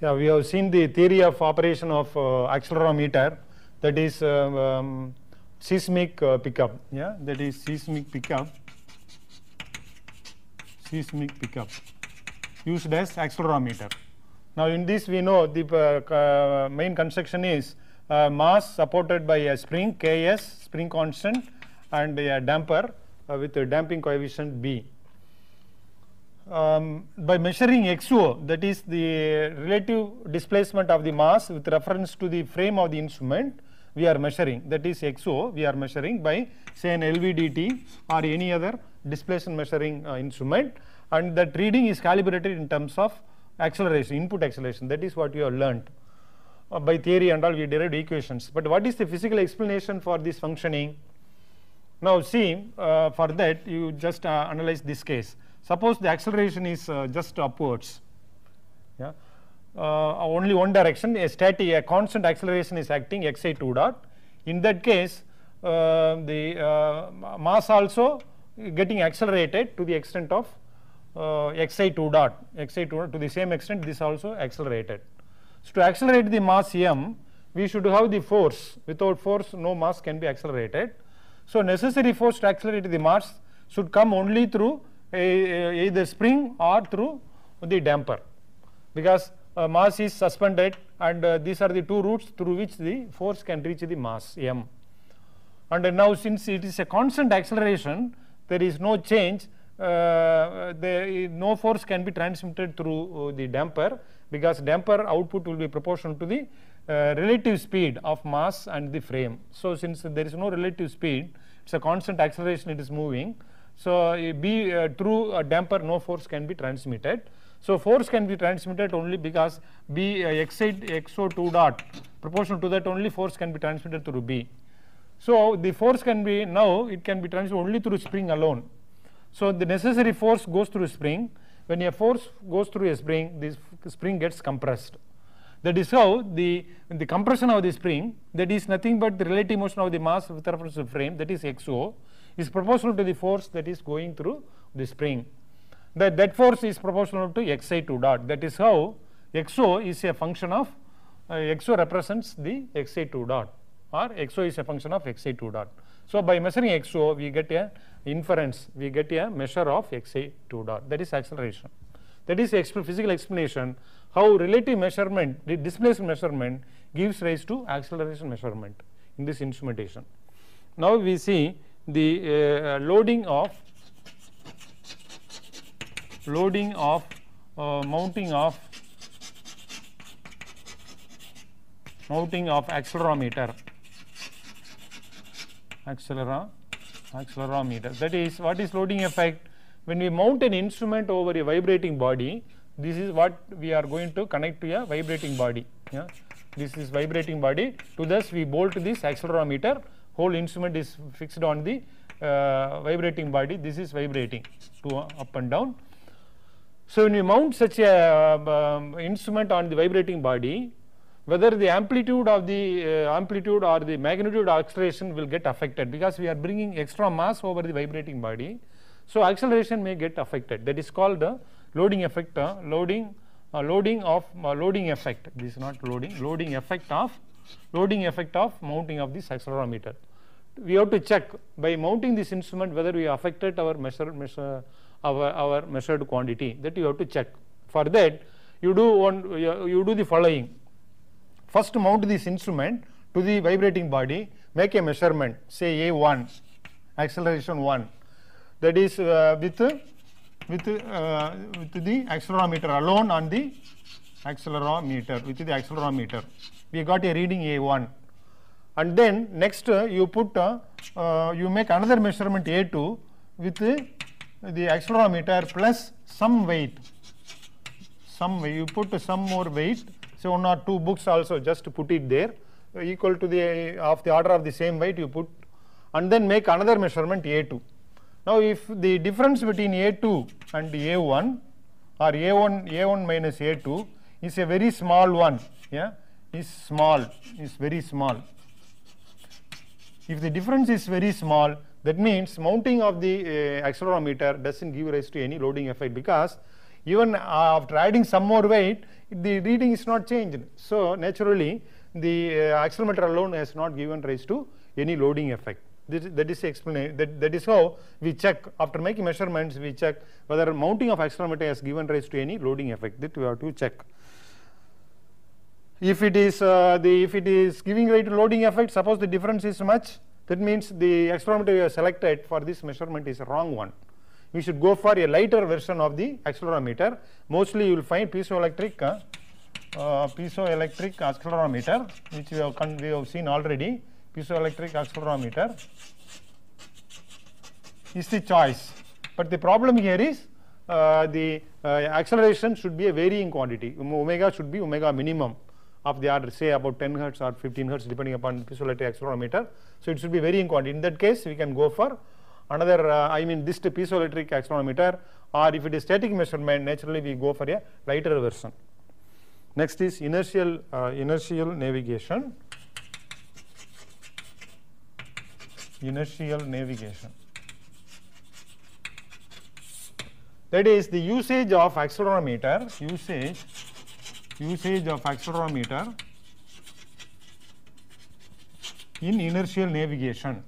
Yeah, we have seen the theory of operation of accelerometer, that is seismic pickup. Yeah, that is seismic pickup used as accelerometer. Now in this we know the main construction is mass supported by a spring Ks, spring constant, and a damper with a damping coefficient B. By measuring XO, that is the relative displacement of the mass with reference to the frame of the instrument, we are measuring, that is XO, we are measuring by say an LVDT or any other displacement measuring instrument, and that reading is calibrated in terms of acceleration, input acceleration. That is what you have learnt by theory and all, we derived equations. But what is the physical explanation for this functioning? Now see, for that you just analyze this case. Suppose the acceleration is just upwards, yeah, only one direction, a constant acceleration is acting xi 2 dot. In that case, the mass also getting accelerated to the extent of xi 2 dot, to the same extent this also accelerated. So to accelerate the mass m, we should have the force. Without force, no mass can be accelerated. So necessary force to accelerate the mass should come only through either spring or through the damper, because mass is suspended, and these are the two routes through which the force can reach the mass m. And now since it is a constant acceleration, there is no change, no force can be transmitted through the damper, because damper output will be proportional to the relative speed of mass and the frame. So since there is no relative speed, it's a constant acceleration, it is moving. So through a damper no force can be transmitted. So force can be transmitted only because B xo 2 dot, proportional to that only force can be transmitted through B. So the force can be, now it can be transmitted only through spring alone. So the necessary force goes through spring. When a force goes through a spring, this spring gets compressed. That is how the compression of the spring, that is nothing but the relative motion of the mass with reference to the frame, that is xo, is proportional to the force that is going through the spring. That force is proportional to xi 2 dot. That is how xo is a function of xo represents the xi 2 dot, or xo is a function of xi 2 dot. So by measuring xo, we get a inference, we get a measure of xi 2 dot. That is acceleration. That is physical explanation how relative measurement, the displacement measurement, gives rise to acceleration measurement in this instrumentation. Now we see the mounting of accelerometer. Accelerometer. That is, what is loading effect? When we mount an instrument over a vibrating body, this is what we are going to connect to a vibrating body. Yeah? This is vibrating body. To this we bolt this accelerometer. Whole instrument is fixed on the vibrating body. This is vibrating to up and down. So when you mount such a instrument on the vibrating body, whether the amplitude of the amplitude or the magnitude of acceleration will get affected, because we are bringing extra mass over the vibrating body. So acceleration may get affected. That is called the loading effect. Loading effect. This is not loading. Loading effect of mounting of this accelerometer. We have to check by mounting this instrument whether we affected our our measured quantity. That you have to check. For that, you do the following. First, mount this instrument to the vibrating body. Make a measurement. Say A1, acceleration 1. That is with the accelerometer alone on the accelerometer, with the accelerometer. We got a reading A1. And then next you put you make another measurement A2 with the accelerometer plus some weight. You put some more weight, so 1 or 2 books also, just to put it there, equal to the order of the same weight you put, and then make another measurement A2. Now if the difference between A2 and A1, or A1 minus A2 is a very small one, yeah, is very small. If the difference is very small, that means mounting of the accelerometer doesn't give rise to any loading effect, because even after adding some more weight, the reading is not changed. So naturally, the accelerometer alone has not given rise to any loading effect. That is explanation. That is how we check, after making measurements, we check whether mounting of accelerometer has given rise to any loading effect. That we have to check. If it is giving rise to loading effect, suppose the difference is much, that means the accelerometer you have selected for this measurement is a wrong one. We should go for a lighter version of the accelerometer. Mostly you will find piezoelectric accelerometer, which we have seen already. Piezoelectric accelerometer is the choice, but the problem here is the acceleration should be a varying quantity. Omega should be omega minimum of the order, say about 10 hertz or 15 hertz depending upon piezoelectric accelerometer. So it should be varying quantity. In that case, we can go for another this piezoelectric accelerometer, or if it is static measurement, naturally we go for a lighter version. Next is inertial navigation. Inertial navigation. That is the usage of accelerometer, usage of accelerometer in inertial navigation.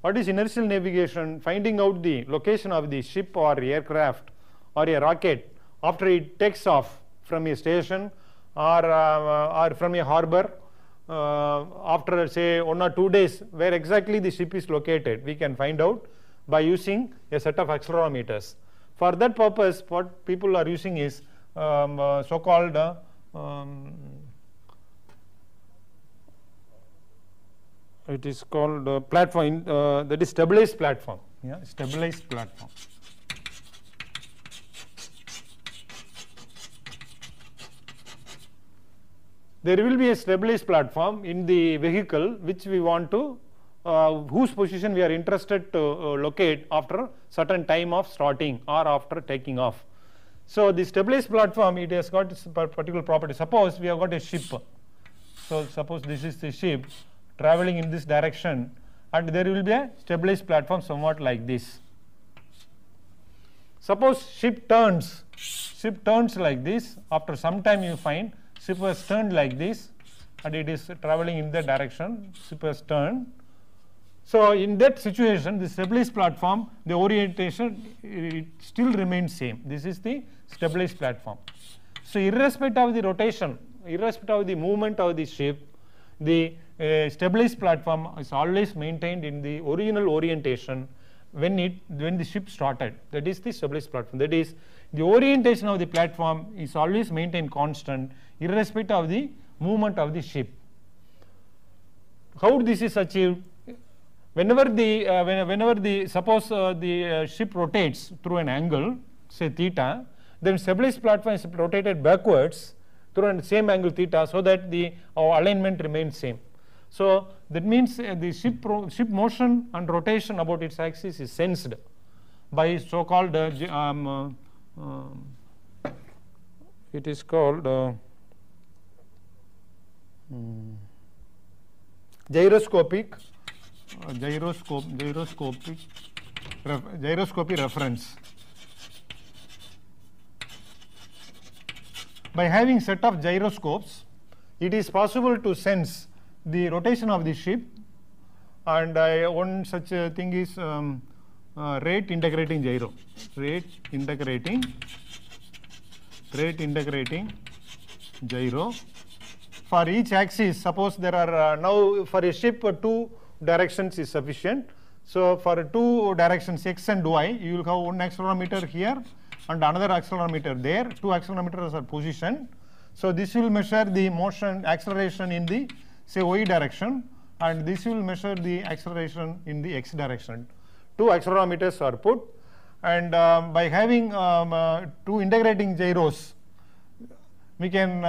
What is inertial navigation? Finding out the location of the ship or aircraft or a rocket after it takes off from a station or from a harbor. After say 1 or 2 days, where exactly the ship is located, we can find out by using a set of accelerometers. For that purpose, what people are using is so-called it is called platform, that is stabilized platform. Yeah, stabilized platform. There will be a stabilized platform in the vehicle which we want to, whose position we are interested to locate after certain time of starting or after taking off. So the stabilized platform, it has got its particular property. Suppose we have got a ship. So suppose this is the ship traveling in this direction, and there will be a stabilized platform somewhat like this. Suppose ship turns like this. After some time you find ship has turned like this and it is traveling in that direction, ship has turned. So in that situation, the stabilized platform, the orientation, it still remains same. This is the stabilized platform. So irrespective of the rotation, irrespective of the movement of the ship, the stabilized platform is always maintained in the original orientation when the ship started. That is the stabilized platform. That is, the orientation of the platform is always maintained constant irrespective of the movement of the ship. How this is achieved? Whenever the suppose the ship rotates through an angle, say theta, then stabilized platform is rotated backwards through the same angle theta, so that the alignment remains same. So that means the ship motion and rotation about its axis is sensed by so-called it is called gyroscopy reference. By having set of gyroscopes, it is possible to sense the rotation of the ship, and one such thing is rate integrating gyro. Rate integrating gyro. For each axis, suppose there are now for a ship 2 directions is sufficient. So for 2 directions x and y, you will have one accelerometer here and another accelerometer there. 2 accelerometers are positioned. So this will measure the motion acceleration in the say y direction, and this will measure the acceleration in the x direction. 2 accelerometers are put, and by having 2 integrating gyros, we can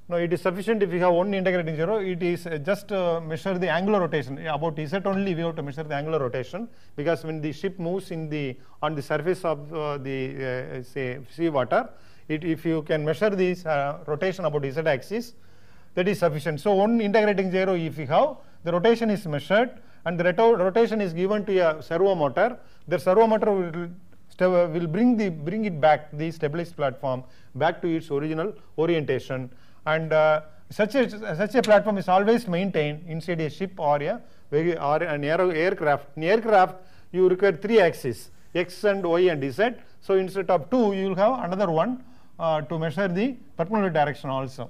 no, it is sufficient if we have one integrating gyro. It is just measure the angular rotation. About z only we have to measure the angular rotation, because when the ship moves on the surface of the say sea water, if you can measure this rotation about z axis, that is sufficient. So one integrating gyro if we have, the rotation is measured and the rotation is given to a servo motor. The servo motor will will bring it back, the stabilized platform back to its original orientation, and such a platform is always maintained inside a ship or an aircraft. In aircraft, you require 3 axes, x and y and z. So instead of 2, you will have another one to measure the perpendicular direction also.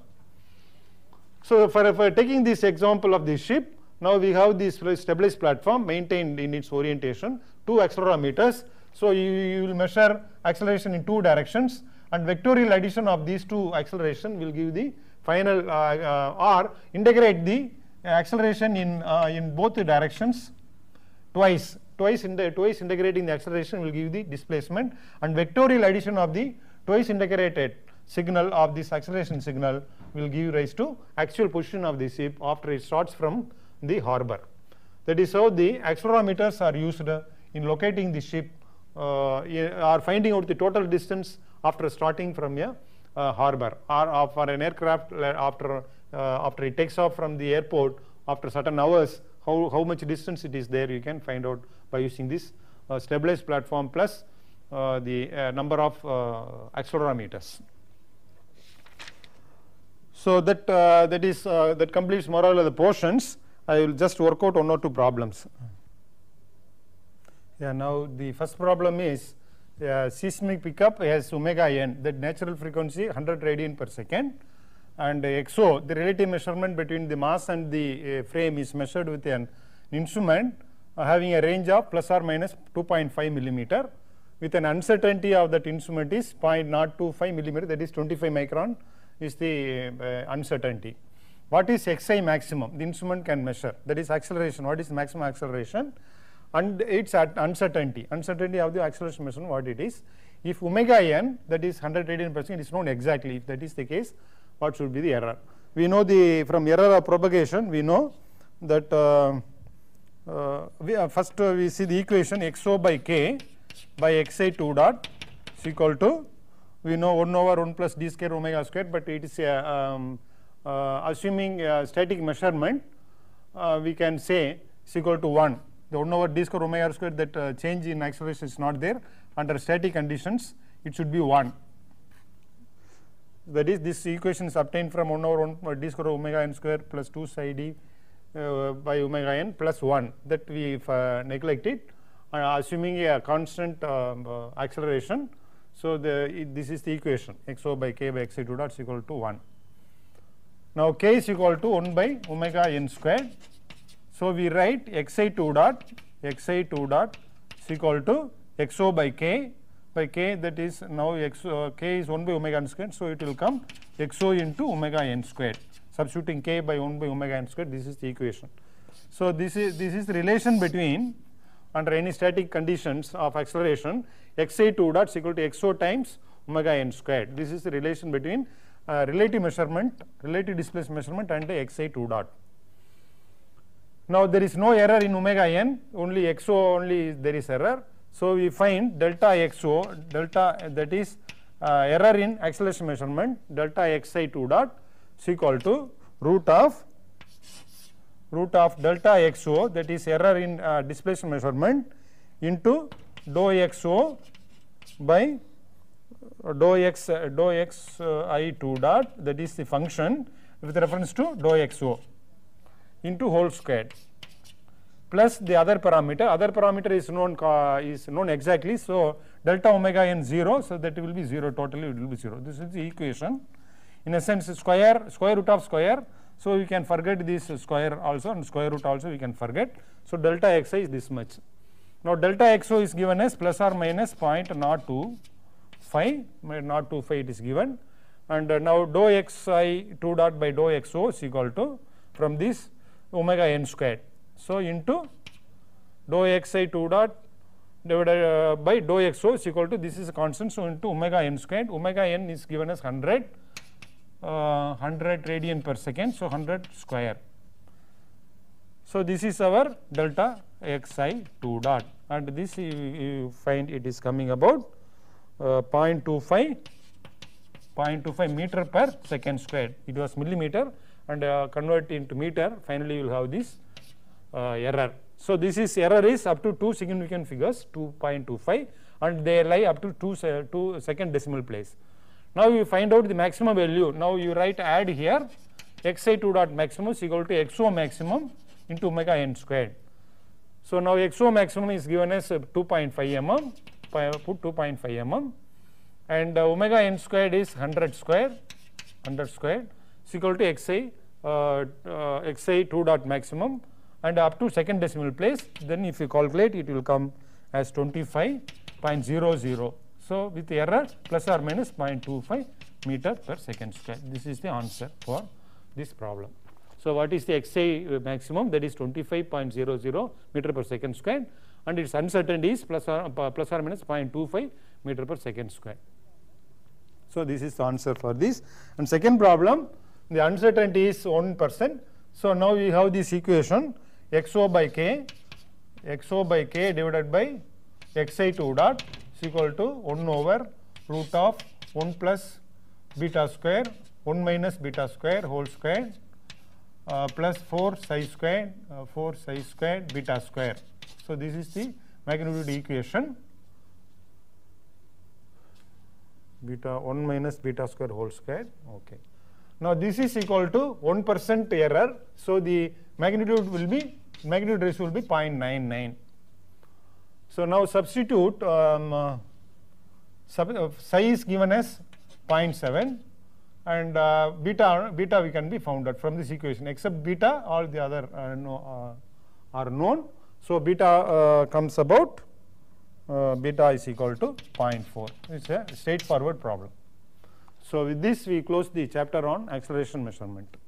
So for taking this example of the ship, now we have this stabilized platform maintained in its orientation, 2 accelerometers. So you will measure acceleration in 2 directions, and vectorial addition of these 2 acceleration will give the final or integrate the acceleration in both the directions twice integrating the acceleration will give the displacement, and vectorial addition of the twice integrated signal of this acceleration signal will give rise to actual position of the ship after it starts from the harbor. That is how the accelerometers are used in locating the ship or finding out the total distance after starting from a harbor, or for an aircraft after it takes off from the airport after certain hours, how much distance it is there, you can find out by using this stabilized platform plus the number of accelerometers. So that completes more or less the portions. I will just work out 1 or 2 problems. Yeah, now the first problem is seismic pickup has omega n, that natural frequency 100 radian per second, and XO, the relative measurement between the mass and the frame, is measured with an instrument having a range of plus or minus 2.5 millimeter, with an uncertainty of that instrument is 0.025 millimeter, that is 25 micron is the uncertainty. What is xi maximum? The instrument can measure, that is acceleration. What is maximum acceleration? And its uncertainty of the acceleration measurement, what it is. If omega n, that is 100 radian per second, is known exactly. If that is the case, what should be the error? We know from error of propagation, we know that first we see the equation xo by k by xi 2 dot is equal to, we know 1 over 1 plus d square omega square, but it is assuming static measurement, we can say is equal to 1. The 1 over d square omega square, that change in acceleration is not there. Under static conditions, it should be 1. That is, this equation is obtained from 1 over 1 d square omega n square plus 2 psi d by omega n plus 1, that we neglected, assuming a constant acceleration. So this is the equation, xo by k by xi 2 dot is equal to 1. Now k is equal to 1 by omega n square. So we write xi 2 dot is equal to xo by k, that is now k is 1 by omega n square, so it will come xo into omega n square. Substituting k by 1 by omega n square, this is the equation. So this is the relation between, under any static conditions of acceleration, xi 2 dot is equal to xo times omega n square. This is the relation between relative displacement measurement and xi 2 dot. Now there is no error in omega n, only xo only there is error. So we find delta xo, that is error in acceleration measurement, delta xi 2 dot is equal to root of delta xo, that is error in displacement measurement, into dou xo by dou xi 2 dot, that is the function with reference to dou xo, into whole square, plus the other parameter is known exactly. So delta omega n 0, so that will be 0, totally it will be 0. This is the equation. In a sense, square root of square, so we can forget this square also, and square root also we can forget. So delta xi is this much. Now delta xo is given as plus or minus 0.025, it is given, and now dou xi 2 dot by dou xo is equal to, from this, omega n square. So into dou xi 2 dot divided by dou xo is equal to, this is a constant, so into omega n squared. Omega n is given as 100 radian per second, so 100 square. So this is our delta xi 2 dot, and this you find it is coming about 0.25 meter per second squared. It was millimeter, and convert into meter, finally you will have this error. So this is error is up to 2 significant figures, 2.25, and they lie up to 2 second decimal place. Now you find out the maximum value. Now you write add here xi2 dot maximum is equal to xo maximum into omega n squared. So now xo maximum is given as 2.5 mm, put 2.5 mm, and omega n squared is 100 square is equal to xi2 dot maximum and up to second decimal place. Then if you calculate, it will come as 25.00. So with error plus or minus 0.25 meter per second square. This is the answer for this problem. So what is the xi maximum? That is 25.00 meter per second square, and its uncertainty is plus or minus 0.25 meter per second square. So this is the answer for this. And second problem, the uncertainty is 1%. So now we have this equation xo by k divided by xi2 dot is equal to 1 over root of 1 plus beta square 1 minus beta square whole square plus 4 psi square beta square. So this is the magnitude equation, beta 1 minus beta square whole square. Okay. Now this is equal to 1% error. So the magnitude ratio will be 0.99. So now substitute psi is given as 0.7 and beta we can be found out from this equation. Except beta, all the other are known. So beta comes about beta is equal to 0.4. It's a straightforward problem. So with this we close the chapter on acceleration measurement.